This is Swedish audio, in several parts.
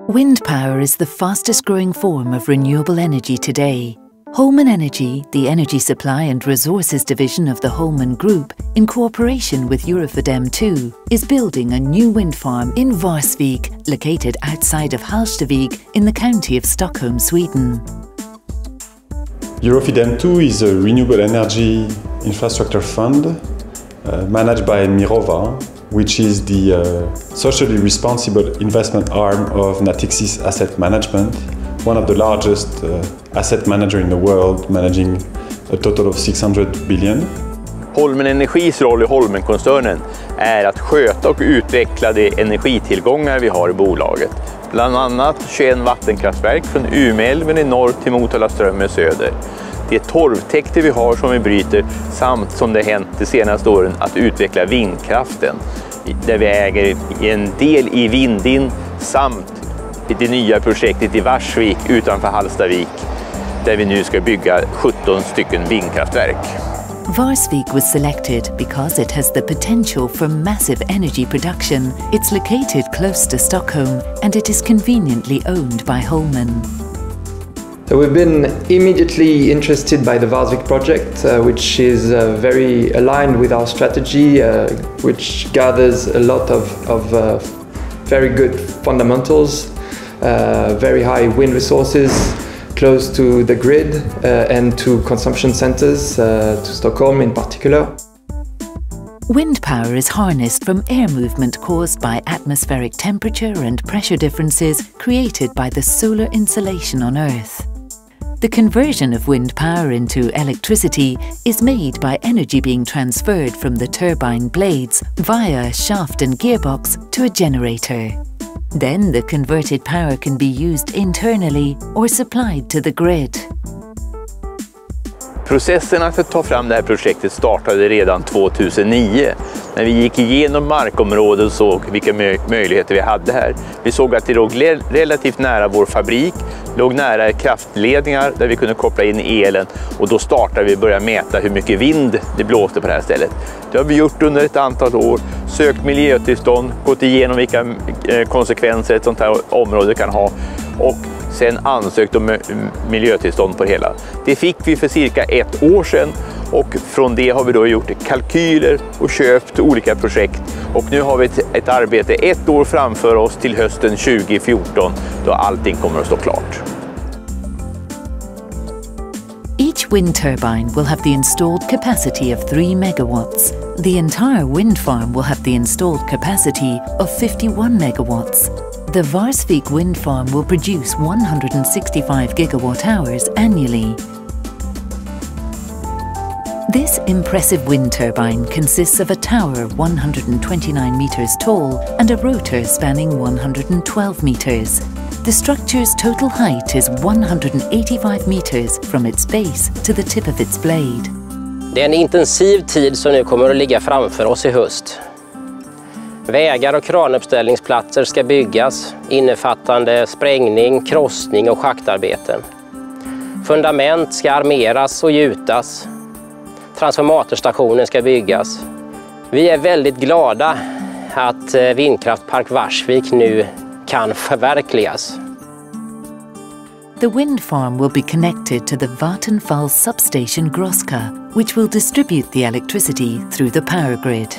Wind power is the fastest growing form of renewable energy today. Holmen Energy, the Energy Supply and Resources division of the Holmen Group, in cooperation with Eurofodem 2, is building a new wind farm in Varsvik, located outside of Hallstavik in the county of Stockholm, Sweden. Eurofodem 2 is a renewable energy infrastructure fund managed by Mirova, which is the socially responsible investment arm of Natixis Asset Management, one of the largest asset manager in the world, managing a total of 600 billion. Holmen Energis roll i Holmenkoncernen är att sköta och utveckla de energitillgångar vi har i bolaget. Bland annat 21 vattenkraftverk från Umeälven i norr till Motala-Ström i söder. Det torvtäkter vi har som vi bryter samt, som det hänt de senaste åren, att utveckla vindkraften. Där vi äger en del i Vindin samt det nya projektet i Varsvik utanför Hallstavik, där vi nu ska bygga 17 stycken vindkraftverk. Varsvik was selected because it has the potential for massive energy production. It's located close to Stockholm and it is conveniently owned by Holmen. So we've been immediately interested by the Varsvik project, which is very aligned with our strategy, which gathers a lot of very good fundamentals, very high wind resources, close to the grid and to consumption centers, to Stockholm in particular. Wind power is harnessed from air movement caused by atmospheric temperature and pressure differences created by the solar insolation on Earth. The conversion of wind power into electricity is made by energy being transferred from the turbine blades via a shaft and gearbox to a generator. Then the converted power can be used internally or supplied to the grid. Processen att ta fram det här projektet startade redan 2009 när vi gick igenom markområdet och såg vilka möjligheter vi hade här. Vi såg att det låg relativt nära vår fabrik, låg nära kraftledningar där vi kunde koppla in elen, och då startade vi och började mäta hur mycket vind det blåste på det här stället. Det har vi gjort under ett antal år, sökt miljötillstånd, gått igenom vilka konsekvenser ett sånt här område kan ha och sen ansökt om miljötillstånd på det hela. Det fick vi för cirka ett år sedan och från det har vi då gjort kalkyler och köpt olika projekt. Och nu har vi ett arbete ett år framför oss till hösten 2014 då allting kommer att stå klart. Each wind turbine will have the installed capacity of 3 megawatts. The entire wind farm will have the installed capacity of 51 megawatts. The Varsvik wind farm will produce 165 gigawatt hours annually. This impressive wind turbine consists of a tower 129 meters tall and a rotor spanning 112 meters. The structure's total height is 185 meters from its base to the tip of its blade. Det är en intensiv tid som nu kommer att ligga framför oss i höst. Vägar och kranuppställningsplatser ska byggas, innefattande sprängning, krossning och schaktarbeten. Fundament ska armeras och gjutas. Transformatorstationen ska byggas. Vi är väldigt glada att Vindkraftpark Varsvik nu kan förverkligas. The wind farm will be connected to the Vattenfall substation Groska, which will distribute the electricity through the power grid.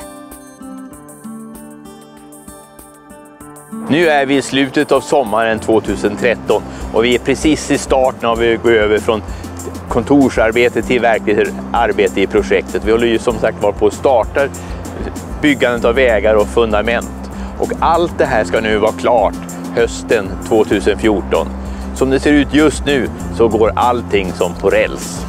Nu är vi i slutet av sommaren 2013 och vi är precis i starten av att gå över från kontorsarbete till verkligt arbete i projektet. Vi håller ju som sagt var på att starta byggandet av vägar och fundament. Och allt det här ska nu vara klart hösten 2014. Som det ser ut just nu så går allting som på räls.